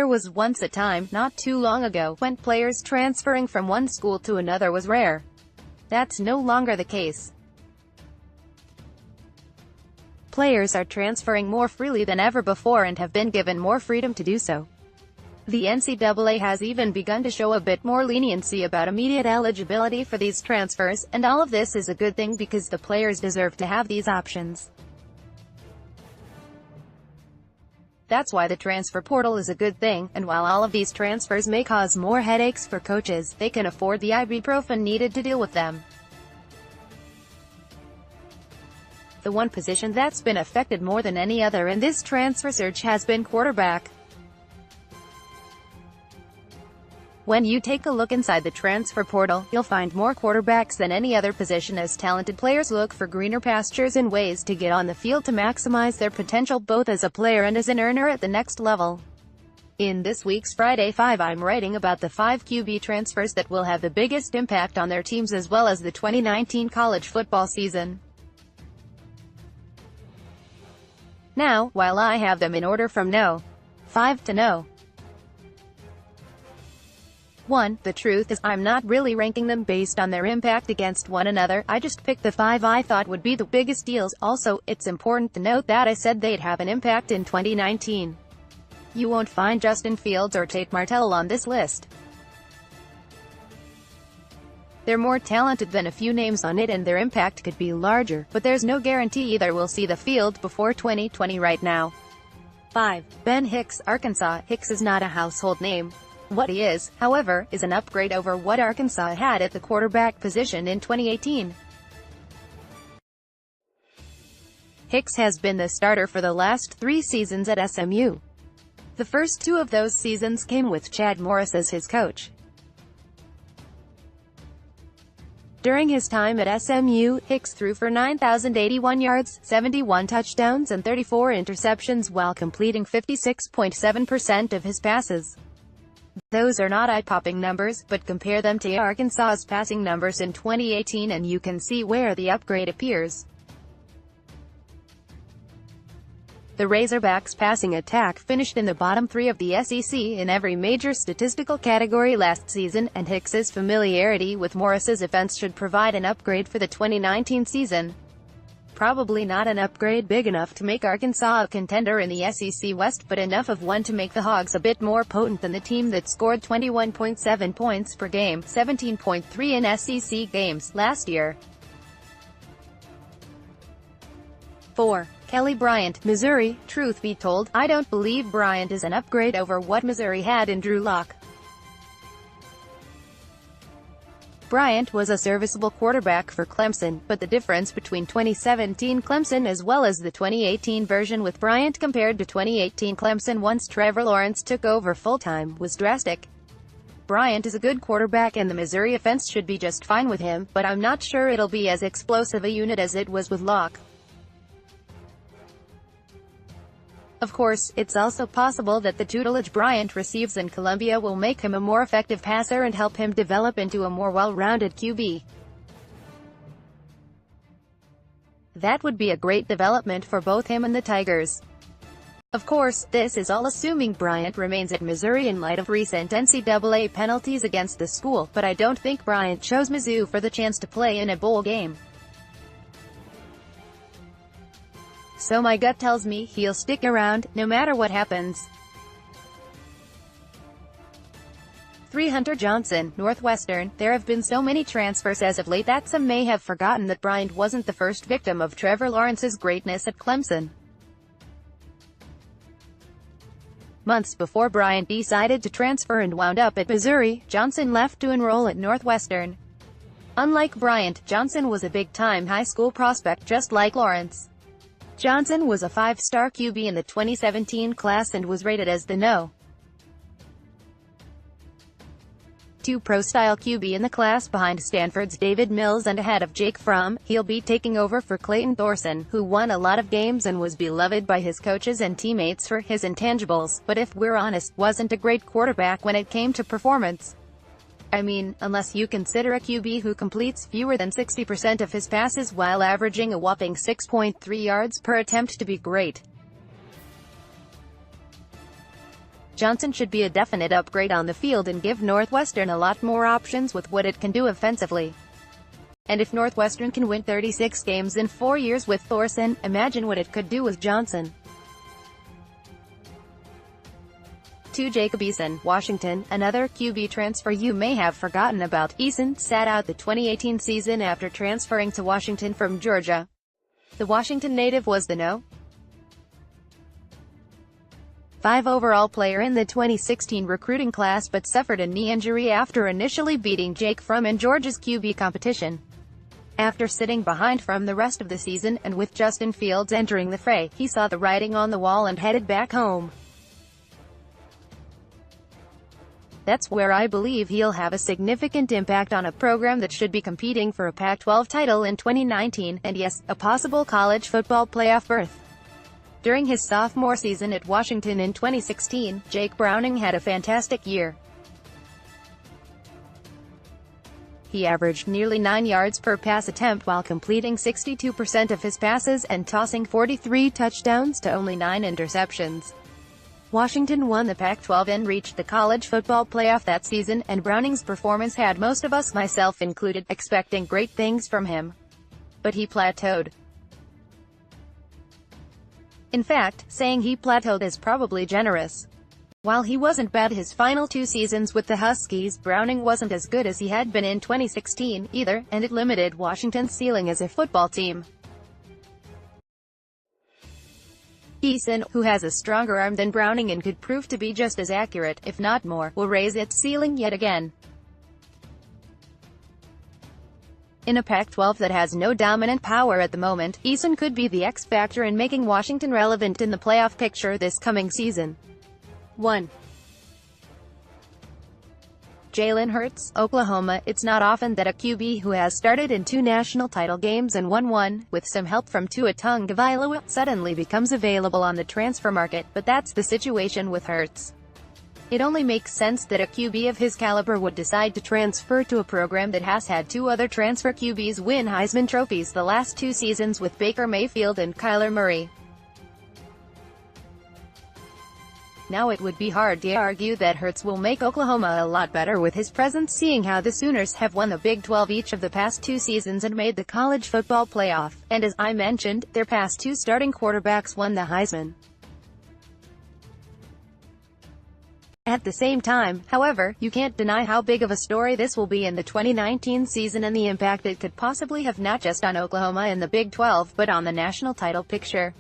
was once a time, not too long ago, when players transferring from one school to another was rare. That's no longer the case. Players are transferring more freely than ever before and have been given more freedom to do so. The NCAA has even begun to show a bit more leniency about immediate eligibility for these transfers, and all of this is a good thing because the players deserve to have these options. That's why the transfer portal is a good thing, and while all of these transfers may cause more headaches for coaches, they can afford the ibuprofen needed to deal with them. The one position that's been affected more than any other in this transfer surge has been quarterback. When you take a look inside the transfer portal, you'll find more quarterbacks than any other position as talented players look for greener pastures and ways to get on the field to maximize their potential both as a player and as an earner at the next level. In this week's Friday 5, I'm writing about the 5 QB transfers that will have the biggest impact on their teams as well as the 2019 college football season. Now, while I have them in order from no. 5 to no. 1. The truth is, I'm not really ranking them based on their impact against one another, I just picked the 5 I thought would be the biggest deals. Also, it's important to note that I said they'd have an impact in 2019. You won't find Justin Fields or Tate Martell on this list. They're more talented than a few names on it and their impact could be larger, but there's no guarantee either will see the field before 2020 right now. 5. Ben Hicks, Arkansas. Hicks is not a household name. What he is, however, is an upgrade over what Arkansas had at the quarterback position in 2018. Hicks has been the starter for the last 3 seasons at SMU. The first 2 of those seasons came with Chad Morris as his coach. During his time at SMU, Hicks threw for 9,081 yards, 71 touchdowns and 34 interceptions while completing 56.7% of his passes. Those are not eye-popping numbers, but compare them to Arkansas's passing numbers in 2018 and you can see where the upgrade appears. The Razorbacks' passing attack finished in the bottom 3 of the SEC in every major statistical category last season, and Hicks's familiarity with Morris's offense should provide an upgrade for the 2019 season. Probably not an upgrade big enough to make Arkansas a contender in the SEC West, but enough of one to make the Hogs a bit more potent than the team that scored 21.7 points per game, 17.3 in SEC games, last year. 4. Kelly Bryant, Missouri. Truth be told, I don't believe Bryant is an upgrade over what Missouri had in Drew Lock. Bryant was a serviceable quarterback for Clemson, but the difference between 2017 Clemson as well as the 2018 version with Bryant compared to 2018 Clemson once Trevor Lawrence took over full-time was drastic. Bryant is a good quarterback and the Missouri offense should be just fine with him, but I'm not sure it'll be as explosive a unit as it was with Locke. Of course, it's also possible that the tutelage Bryant receives in Columbia will make him a more effective passer and help him develop into a more well-rounded QB. That would be a great development for both him and the Tigers. Of course, this is all assuming Bryant remains at Missouri in light of recent NCAA penalties against the school, but I don't think Bryant chose Mizzou for the chance to play in a bowl game. So my gut tells me he'll stick around, no matter what happens. 3. Hunter Johnson, Northwestern. There have been so many transfers as of late that some may have forgotten that Bryant wasn't the first victim of Trevor Lawrence's greatness at Clemson. Months before Bryant decided to transfer and wound up at Missouri, Johnson left to enroll at Northwestern. Unlike Bryant, Johnson was a big-time high school prospect just like Lawrence. Johnson was a 5-star QB in the 2017 class and was rated as the No. 2 pro-style QB in the class behind Stanford's David Mills and ahead of Jake Fromm. He'll be taking over for Clayton Thorson, who won a lot of games and was beloved by his coaches and teammates for his intangibles, but if we're honest, wasn't a great quarterback when it came to performance. I mean, unless you consider a QB who completes fewer than 60% of his passes while averaging a whopping 6.3 yards per attempt to be great. Johnson should be a definite upgrade on the field and give Northwestern a lot more options with what it can do offensively. And if Northwestern can win 36 games in 4 years with Thorson, imagine what it could do with Johnson. 2. Jacob Eason, Washington, another QB transfer you may have forgotten about. Eason sat out the 2018 season after transferring to Washington from Georgia. The Washington native was the No. 5 overall player in the 2016 recruiting class but suffered a knee injury after initially beating Jake Fromm in Georgia's QB competition. After sitting behind from the rest of the season, and with Justin Fields entering the fray, he saw the writing on the wall and headed back home. That's where I believe he'll have a significant impact on a program that should be competing for a Pac-12 title in 2019, and yes, a possible college football playoff berth. During his sophomore season at Washington in 2016, Jake Browning had a fantastic year. He averaged nearly 9 yards per pass attempt while completing 62% of his passes and tossing 43 touchdowns to only 9 interceptions. Washington won the Pac-12 and reached the college football playoff that season, and Browning's performance had most of us, myself included, expecting great things from him. But he plateaued. In fact, saying he plateaued is probably generous. While he wasn't bad his final 2 seasons with the Huskies, Browning wasn't as good as he had been in 2016, either, and it limited Washington's ceiling as a football team. Eason, who has a stronger arm than Browning and could prove to be just as accurate, if not more, will raise its ceiling yet again. In a Pac-12 that has no dominant power at the moment, Eason could be the X-factor in making Washington relevant in the playoff picture this coming season. 1. Jalen Hurts, Oklahoma. It's not often that a QB who has started in 2 national title games and won one, with some help from Tua Tagovailoa, suddenly becomes available on the transfer market, but that's the situation with Hurts. It only makes sense that a QB of his caliber would decide to transfer to a program that has had 2 other transfer QBs win Heisman trophies the last 2 seasons with Baker Mayfield and Kyler Murray. Now it would be hard to argue that Hurts will make Oklahoma a lot better with his presence, seeing how the Sooners have won the Big 12 each of the past 2 seasons and made the college football playoff, and as I mentioned, their past 2 starting quarterbacks won the Heisman. At the same time, however, you can't deny how big of a story this will be in the 2019 season and the impact it could possibly have not just on Oklahoma in the Big 12 but on the national title picture.